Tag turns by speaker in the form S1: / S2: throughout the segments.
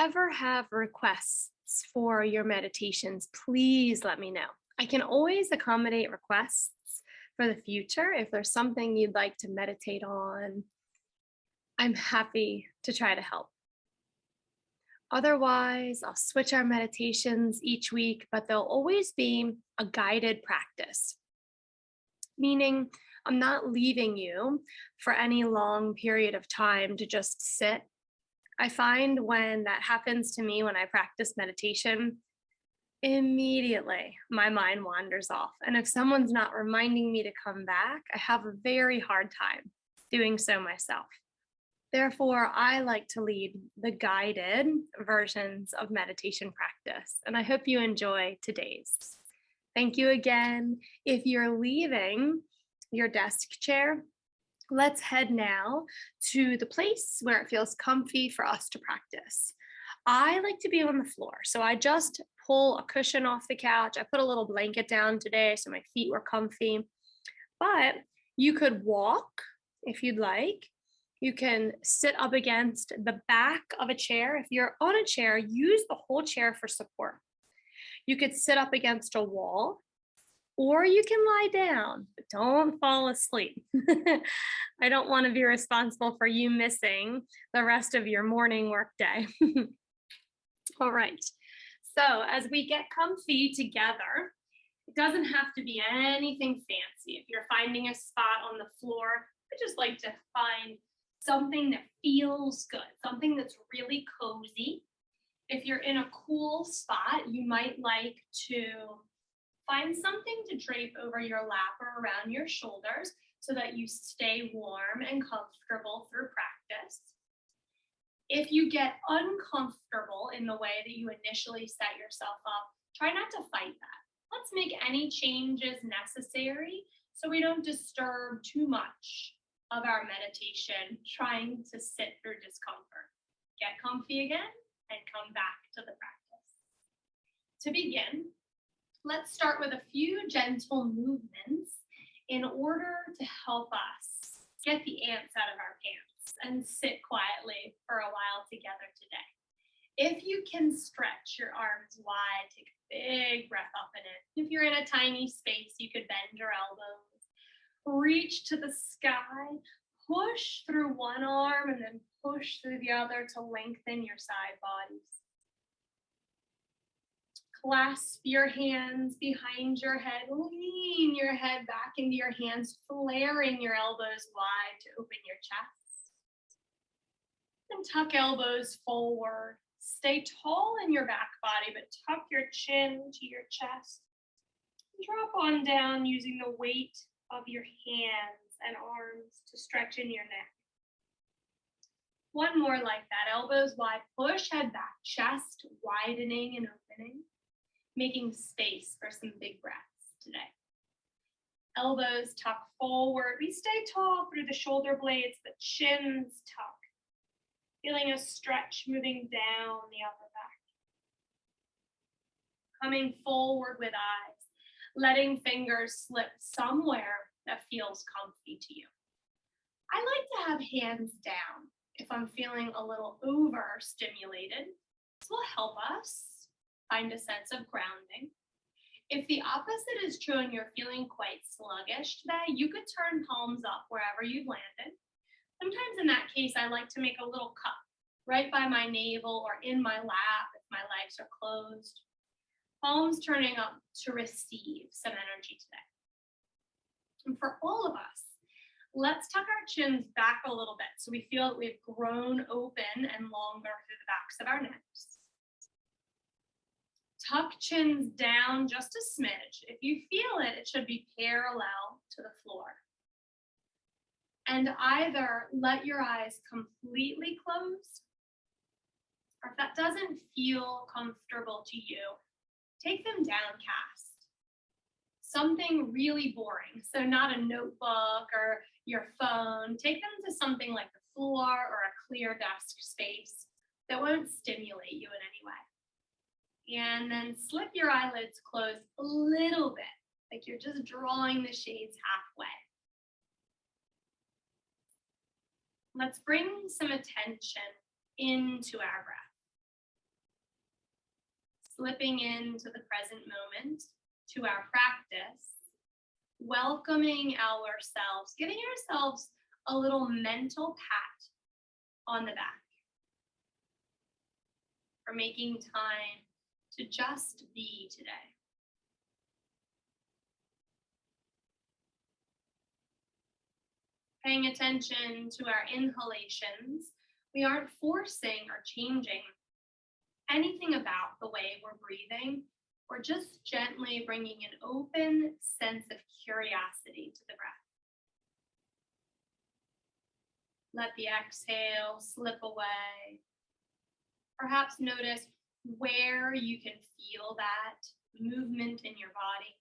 S1: ever have requests for your meditations, please let me know. I can always accommodate requests for the future. If there's something you'd like to meditate on, I'm happy to try to help. Otherwise, I'll switch our meditations each week, but they'll always be a guided practice, meaning I'm not leaving you for any long period of time to just sit. I find when that happens to me when I practice meditation, immediately my mind wanders off. And if someone's not reminding me to come back, I have a very hard time doing so myself. Therefore, I like to lead the guided versions of meditation practice, and I hope you enjoy today's. Thank you again. If you're leaving your desk chair, let's head now to the place where it feels comfy for us to practice. I like to be on the floor, so I just pull a cushion off the couch. I put a little blanket down today so my feet were comfy, but you could walk if you'd like. You can sit up against the back of a chair. If you're on a chair, use the whole chair for support. You could sit up against a wall, or you can lie down, but don't fall asleep. I don't want to be responsible for you missing the rest of your morning work day. All right. So as we get comfy together, it doesn't have to be anything fancy. If you're finding a spot on the floor, I just like to find something that feels good, something that's really cozy. If you're in a cool spot, you might like to find something to drape over your lap or around your shoulders so that you stay warm and comfortable through practice. If you get uncomfortable in the way that you initially set yourself up, try not to fight that. Let's make any changes necessary so we don't disturb too much of our meditation trying to sit through discomfort. Get comfy again and come back to the practice. To begin, let's start with a few gentle movements in order to help us get the ants out of our pants and sit quietly for a while together today. If you can stretch your arms wide, take a big breath up in it. If you're in a tiny space, you could bend your elbows. Reach to the sky, push through one arm and then push through the other to lengthen your side bodies. Clasp your hands behind your head, lean your head back into your hands, flaring your elbows wide to open your chest. And tuck elbows forward. Stay tall in your back body, but tuck your chin to your chest. Drop on down using the weight of your hands and arms to stretch in your neck. One more like that, elbows wide, push head back, chest widening and opening, making space for some big breaths today. Elbows tuck forward, we stay tall through the shoulder blades, the chins tuck, feeling a stretch moving down the upper back. Coming forward with eyes, letting fingers slip somewhere that feels comfy to you. I like to have hands down if I'm feeling a little overstimulated. This will help us find a sense of grounding. If the opposite is true and you're feeling quite sluggish today, you could turn palms up wherever you've landed. Sometimes in that case, I like to make a little cup right by my navel or in my lap if my legs are closed. Palms turning up to receive some energy today. And for all of us, let's tuck our chins back a little bit so we feel that we've grown open and longer through the backs of our necks. Tuck chins down just a smidge. If you feel it, it should be parallel to the floor. And either let your eyes completely close, or if that doesn't feel comfortable to you, take them downcast. Something really boring, so not a notebook or your phone. Take them to something like the floor or a clear desk space that won't stimulate you in any way. And then slip your eyelids closed a little bit, like you're just drawing the shades halfway. Let's bring some attention into our breath. slipping into the present moment to our practice, welcoming ourselves, giving ourselves a little mental pat on the back for making time to just be today. Paying attention to our inhalations, we aren't forcing or changing anything about the way we're breathing. We're just gently bringing an open sense of curiosity to the breath. Let the exhale slip away. Perhaps notice where you can feel that movement in your body.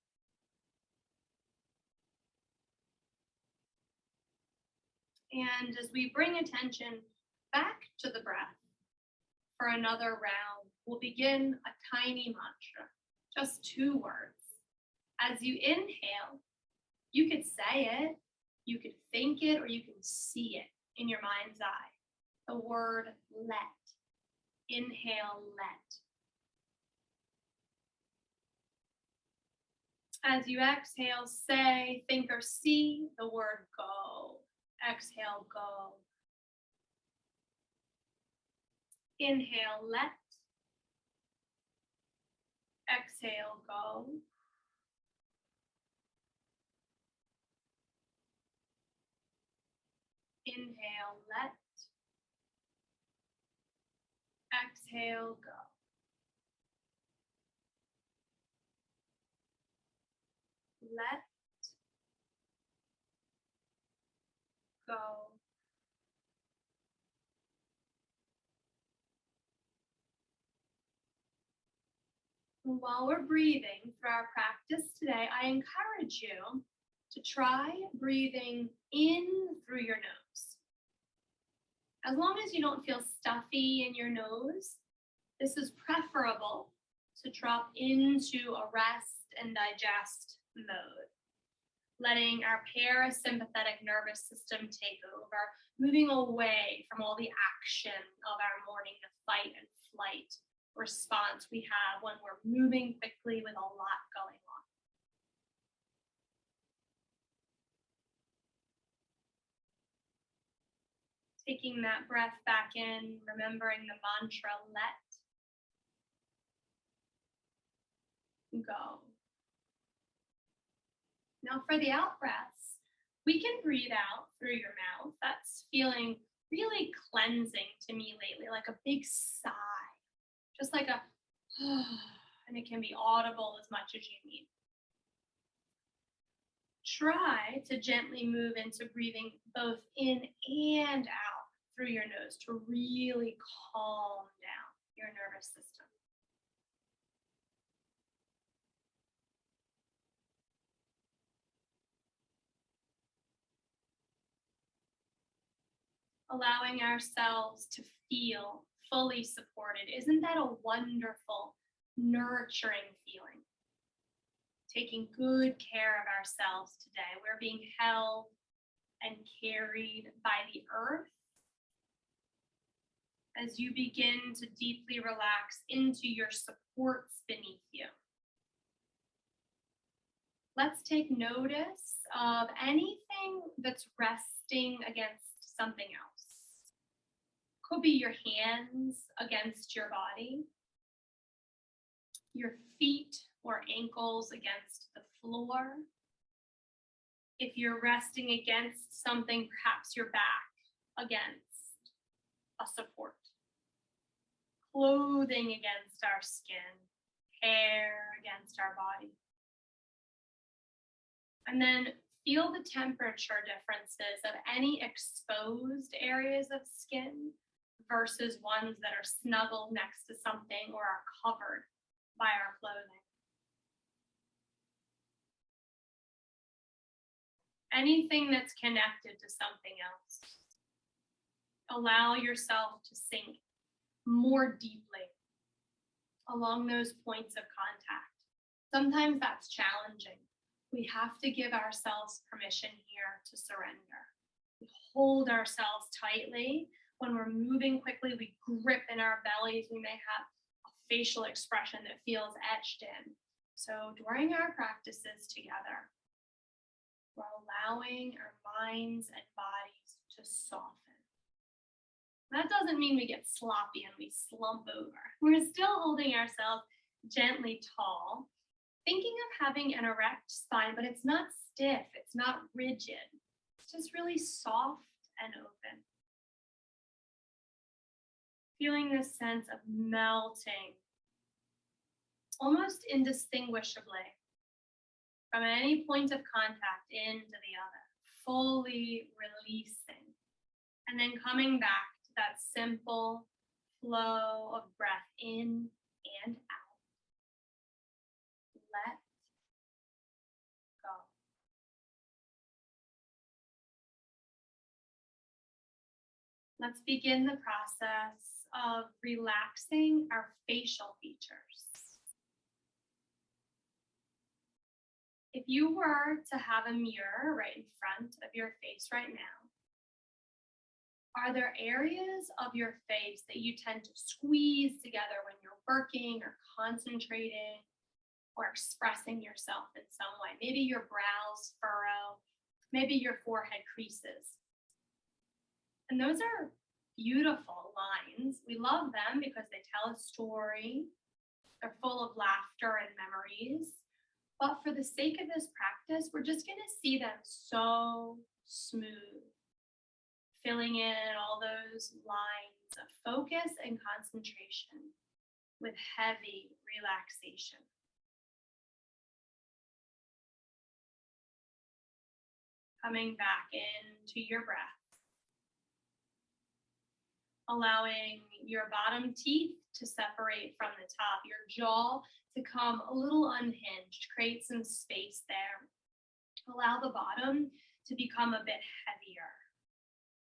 S1: And as we bring attention back to the breath for another round, we'll begin a tiny mantra, just 2 words. As you inhale, you could say it, you could think it, or you can see it in your mind's eye. The word let. Inhale, let. As you exhale, say, think, or see the word go. Exhale, go. Inhale, let. Exhale, go. Inhale, let. Exhale, go. Let go. While we're breathing through our practice today, I encourage you to try breathing in through your nose. As long as you don't feel stuffy in your nose, this is preferable to drop into a rest and digest mode, letting our parasympathetic nervous system take over, moving away from all the action of our morning, the fight and flight response we have when we're moving quickly with a lot going on. Taking that breath back in, remembering the mantra, let go. Now for the out breaths, we can breathe out through your mouth. That's feeling really cleansing to me lately, like a big sigh, just like a, and it can be audible as much as you need. Try to gently move into breathing both in and out through your nose to really calm down your nervous system. Allowing ourselves to feel fully supported. Isn't that a wonderful, nurturing feeling? Taking good care of ourselves today. We're being held and carried by the earth. As you begin to deeply relax into your supports beneath you. Let's take notice of anything that's resting against something else. Could be your hands against your body, your feet or ankles against the floor. If you're resting against something, perhaps your back against a support. Clothing against our skin, hair against our body. And then feel the temperature differences of any exposed areas of skin versus ones that are snuggled next to something or are covered by our clothing. Anything that's connected to something else. Allow yourself to sink more deeply along those points of contact. Sometimes that's challenging. We have to give ourselves permission here to surrender. We hold ourselves tightly. When we're moving quickly, we grip in our bellies. We may have a facial expression that feels etched in. So during our practices together, we're allowing our minds and bodies to soften. That doesn't mean we get sloppy and we slump over. We're still holding ourselves gently tall, thinking of having an erect spine, but it's not stiff, it's not rigid. It's just really soft and open. Feeling this sense of melting, almost indistinguishably, from any point of contact into the other, fully releasing, and then coming back to that simple flow of breath in and out. Let go. Let's begin the process of relaxing our facial features. If you were to have a mirror right in front of your face right now, are there areas of your face that you tend to squeeze together when you're working or concentrating or expressing yourself in some way? Maybe your brows furrow, maybe your forehead creases. And those are beautiful lines. We love them because they tell a story. They're full of laughter and memories. But for the sake of this practice, we're just going to see them so smooth, filling in all those lines of focus and concentration with heavy relaxation. Coming back into your breath. Allowing your bottom teeth to separate from the top, your jaw to come a little unhinged, create some space there. Allow the bottom to become a bit heavier.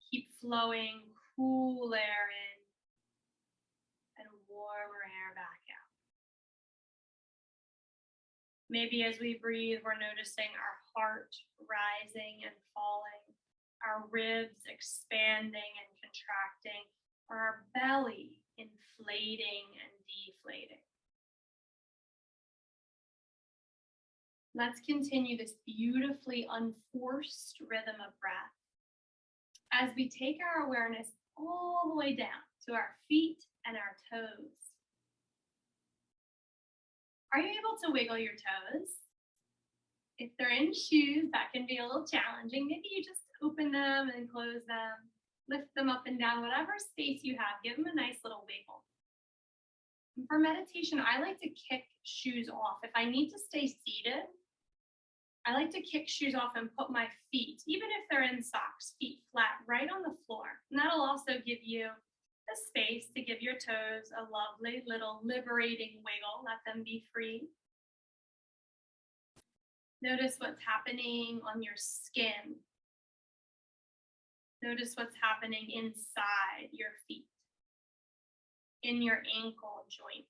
S1: Keep flowing cool air in and warmer air back out. Maybe as we breathe, we're noticing our heart rising and falling, our ribs expanding and contracting, or our belly inflating and deflating. Let's continue this beautifully unforced rhythm of breath as we take our awareness all the way down to our feet and our toes. Are you able to wiggle your toes? If they're in shoes, that can be a little challenging. Maybe you just open them and close them, lift them up and down, whatever space you have, give them a nice little wiggle. And for meditation, I like to kick shoes off. If I need to stay seated, I like to kick shoes off and put my feet, even if they're in socks, feet flat right on the floor. And that'll also give you the space to give your toes a lovely little liberating wiggle. Let them be free. Notice what's happening on your skin. Notice what's happening inside your feet, in your ankle joints.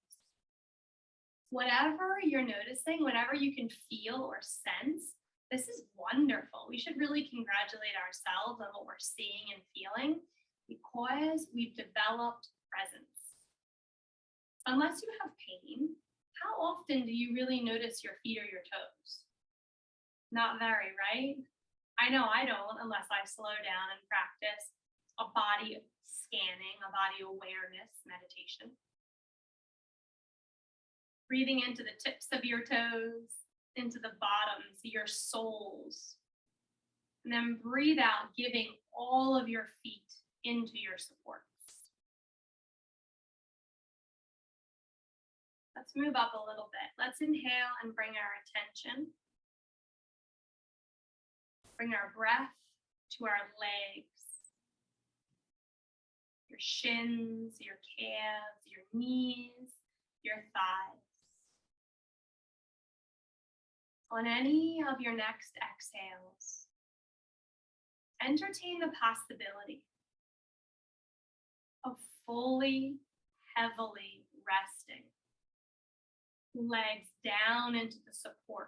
S1: Whatever you're noticing, whatever you can feel or sense, this is wonderful. We should really congratulate ourselves on what we're seeing and feeling because we've developed presence. Unless you have pain, how often do you really notice your feet or your toes? Not very, right? I know I don't unless I slow down and practice a body scanning, a body awareness meditation. Breathing into the tips of your toes, into the bottoms, your soles. And then breathe out, giving all of your feet into your supports. Let's move up a little bit. Let's inhale and bring our attention. Bring our breath to our legs, your shins, your calves, your knees, your thighs. On any of your next exhales, entertain the possibility of fully, heavily resting, legs down into the support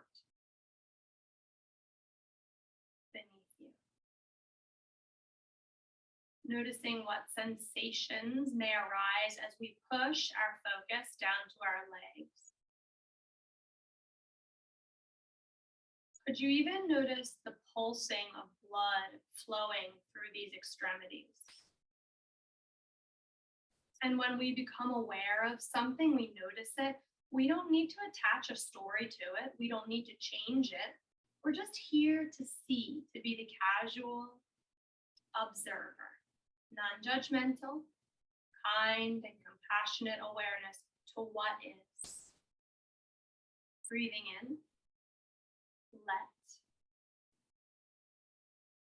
S1: beneath you. Noticing what sensations may arise as we push our focus down to our legs. Could you even notice the pulsing of blood flowing through these extremities? And when we become aware of something, we notice it, we don't need to attach a story to it. We don't need to change it. We're just here to see, to be the casual observer, non-judgmental, kind and compassionate awareness to what is. Breathing in, let.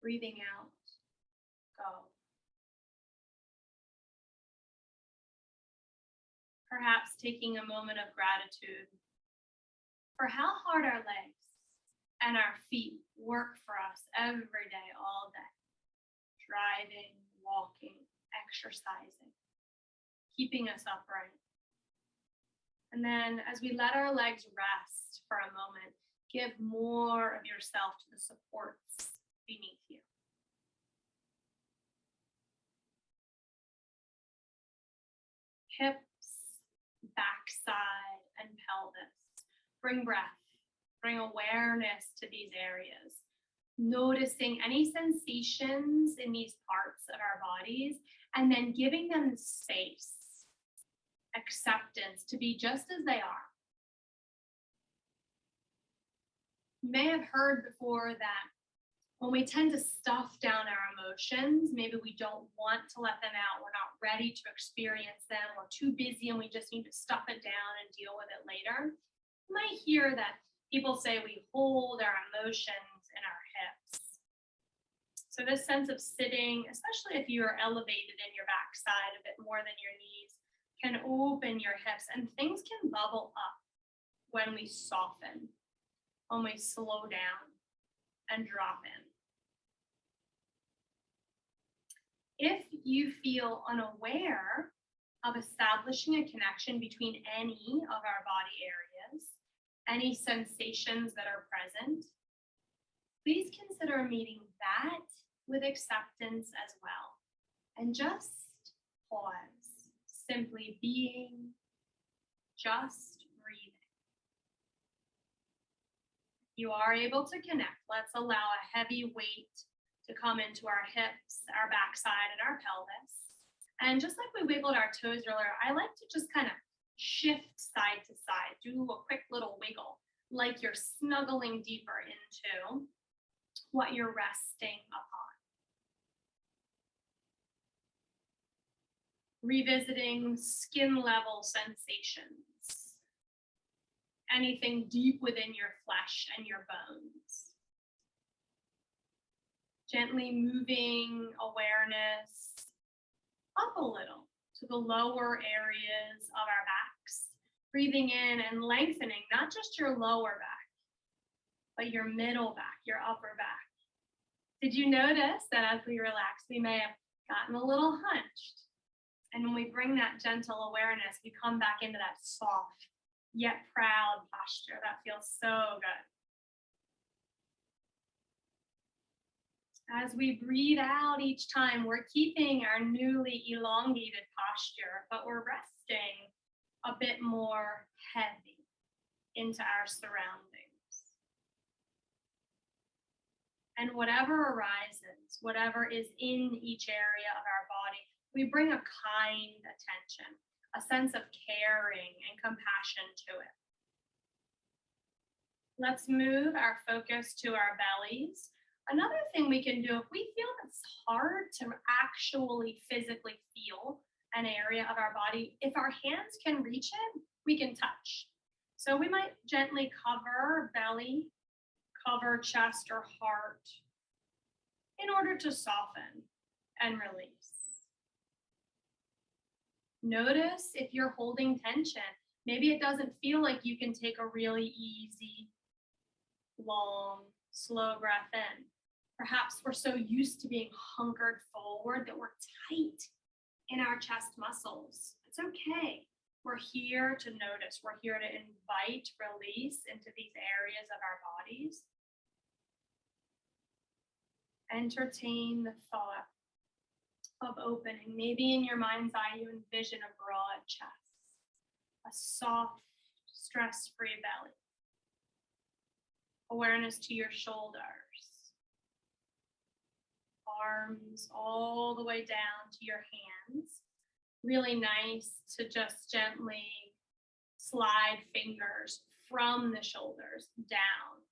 S1: Breathing out, go. Perhaps taking a moment of gratitude for how hard our legs and our feet work for us every day, all day. Driving, walking, exercising, keeping us upright. And then as we let our legs rest for a moment, give more of yourself to the supports beneath you. Hips, backside, and pelvis. Bring breath, bring awareness to these areas. Noticing any sensations in these parts of our bodies, and then giving them space, acceptance to be just as they are. You may have heard before that when we tend to stuff down our emotions, maybe we don't want to let them out, we're not ready to experience them, we're too busy and we just need to stuff it down and deal with it later. You might hear that people say we hold our emotions in our hips. So this sense of sitting, especially if you are elevated in your backside a bit more than your knees, can open your hips and things can bubble up when we soften, when we slow down and drop in. If you feel unaware of establishing a connection between any of our body areas, any sensations that are present, please consider meeting that with acceptance as well. And just pause, simply being, just breathing. You are able to connect. Let's allow a heavy weight to come into our hips, our backside, and our pelvis. And just like we wiggled our toes earlier, I like to just kind of shift side to side, do a quick little wiggle, like you're snuggling deeper into what you're resting upon. Revisiting skin level sensations, anything deep within your flesh and your bones. Gently moving awareness up a little to the lower areas of our backs. Breathing in and lengthening not just your lower back, but your middle back, your upper back. Did you notice that as we relax, we may have gotten a little hunched? And when we bring that gentle awareness, we come back into that soft yet proud posture. That feels so good. As we breathe out each time, we're keeping our newly elongated posture, but we're resting a bit more heavy into our surroundings. And whatever arises, whatever is in each area of our body, we bring a kind attention, a sense of caring and compassion to it. Let's move our focus to our bellies. Another thing we can do, if we feel it's hard to actually physically feel an area of our body, if our hands can reach it, we can touch. So we might gently cover belly, cover chest or heart in order to soften and release. Notice if you're holding tension. Maybe it doesn't feel like you can take a really easy, long, slow breath in. Perhaps we're so used to being hunkered forward that we're tight in our chest muscles. It's okay. We're here to notice. We're here to invite release into these areas of our bodies. Entertain the thought of opening. Maybe in your mind's eye, you envision a broad chest, a soft, stress-free belly, awareness to your shoulders, arms all the way down to your hands. Really nice to just gently slide fingers from the shoulders down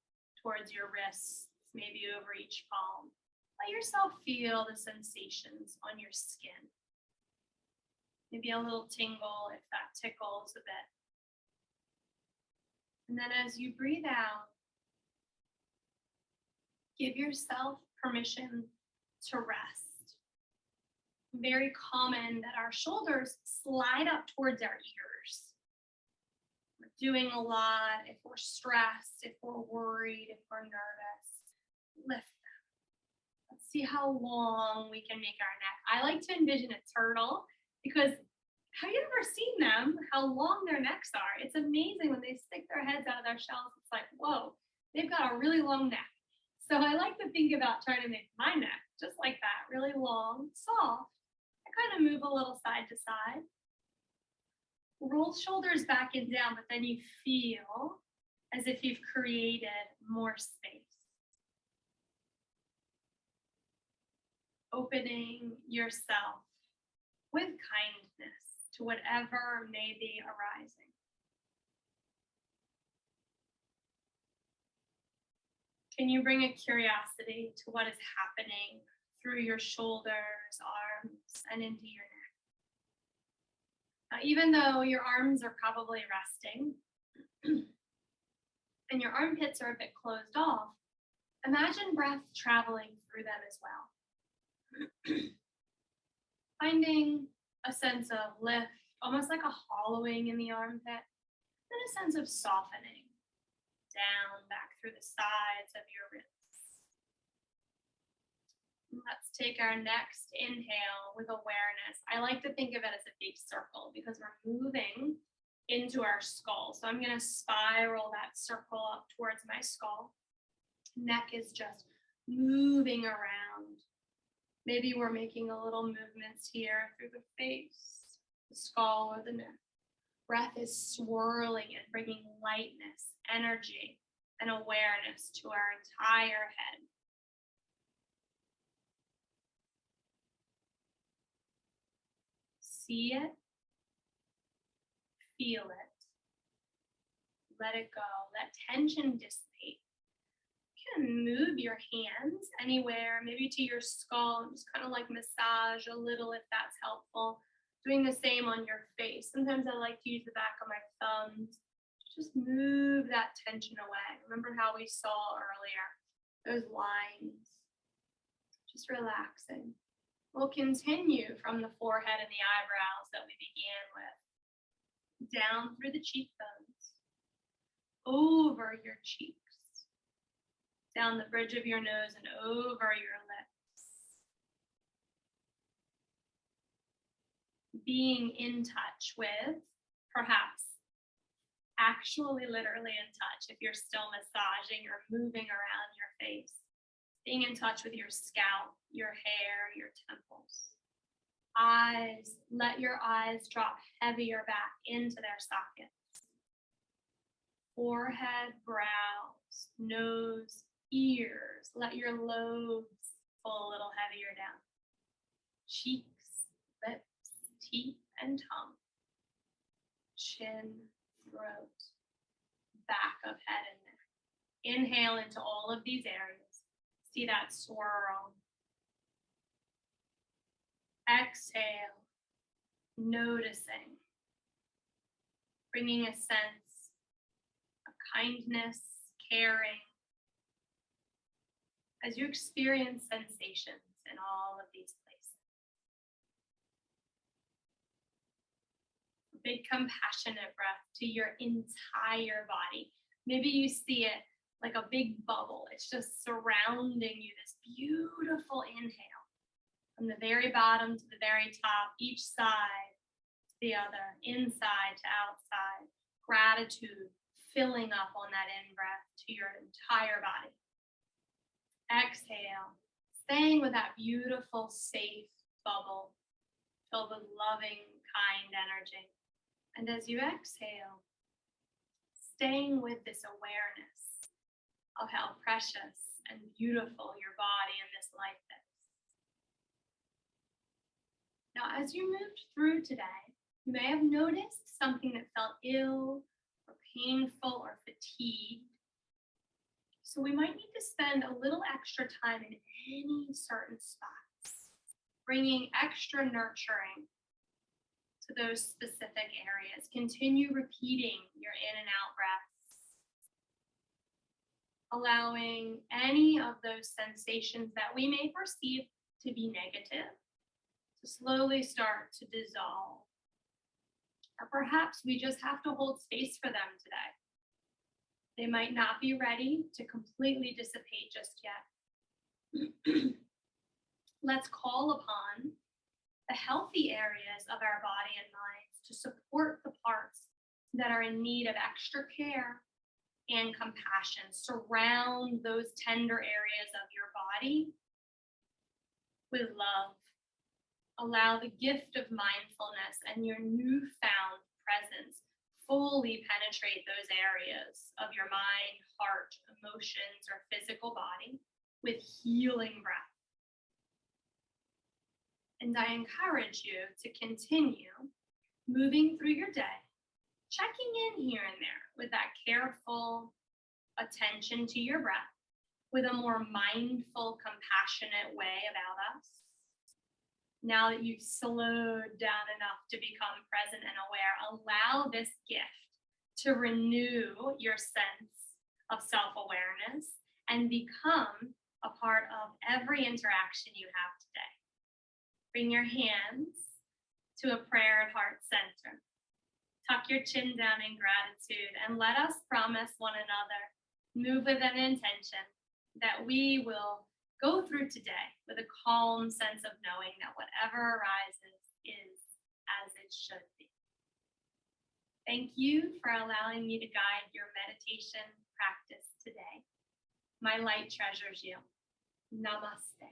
S1: towards your wrists, maybe over each palm. Let yourself feel the sensations on your skin. Maybe a little tingle if that tickles a bit. And then as you breathe out, give yourself permission to rest. Very common that our shoulders slide up towards our ears. We're doing a lot. If we're stressed, if we're worried, if we're nervous, lift them. Let's see how long we can make our neck. I like to envision a turtle because have you ever seen them, how long their necks are? It's amazing when they stick their heads out of their shells. It's like, whoa, they've got a really long neck. So I like to think about trying to make my neck just like that, really long, soft. I kind of move a little side to side. Roll shoulders back and down, but then you feel as if you've created more space. Opening yourself with kindness to whatever may be arising. Can you bring a curiosity to what is happening through your shoulders, arms, and into your neck? Now, even though your arms are probably resting and your armpits are a bit closed off, imagine breath traveling through them as well. Finding a sense of lift, almost like a hollowing in the armpit, and a sense of softening down back through the sides of your ribs. Let's take our next inhale with awareness. I like to think of it as a big circle because we're moving into our skull. So I'm going to spiral that circle up towards my skull. Neck is just moving around. Maybe we're making a little movements here through the face, the skull, or the neck. Breath is swirling and bringing lightness, energy, and awareness to our entire head. See it, feel it, let it go, let tension dissipate. You can move your hands anywhere, maybe to your skull, and just kind of like massage a little if that's helpful. Doing the same on your face. Sometimes I like to use the back of my thumbs to just move that tension away. Remember how we saw earlier, those lines, just relaxing. We'll continue from the forehead and the eyebrows that we began with, down through the cheekbones, over your cheeks, down the bridge of your nose and over your lips. Being in touch with, perhaps actually literally in touch if you're still massaging or moving around your face. Being in touch with your scalp, your hair, your temples. Eyes, let your eyes drop heavier back into their sockets. Forehead, brows, nose, ears. Let your lobes pull a little heavier down. Cheeks, lips, teeth, and tongue. Chin, throat, back of head and neck. Inhale into all of these areas. See that swirl. Exhale, noticing, bringing a sense of kindness, caring, as you experience sensations in all of these places. A big compassionate breath to your entire body. Maybe you see it like a big bubble. It's just surrounding you, this beautiful inhale. From the very bottom to the very top, each side to the other, inside to outside. Gratitude filling up on that in-breath to your entire body. Exhale, staying with that beautiful, safe bubble filled with loving, kind energy. And as you exhale, staying with this awareness of how precious and beautiful your body and this life is. Now, as you moved through today, you may have noticed something that felt ill or painful or fatigued. So we might need to spend a little extra time in any certain spots, bringing extra nurturing to those specific areas. Continue repeating your in and out breaths, allowing any of those sensations that we may perceive to be negative to slowly start to dissolve. Or perhaps we just have to hold space for them today. They might not be ready to completely dissipate just yet. Let's call upon the healthy areas of our body and mind to support the parts that are in need of extra care and compassion. Surround those tender areas of your body with love. Allow the gift of mindfulness and your newfound presence fully penetrate those areas of your mind, heart, emotions, or physical body with healing breath. And I encourage you to continue moving through your day, checking in here and there with that careful attention to your breath, with a more mindful, compassionate way about us. Now that you've slowed down enough to become present and aware, allow this gift to renew your sense of self-awareness and become a part of every interaction you have today. Bring your hands to a prayer at heart center. Tuck your chin down in gratitude and let us promise one another, move with an intention that we will go through today with a calm sense of knowing that whatever arises is as it should be. Thank you for allowing me to guide your meditation practice today. My light treasures you. Namaste.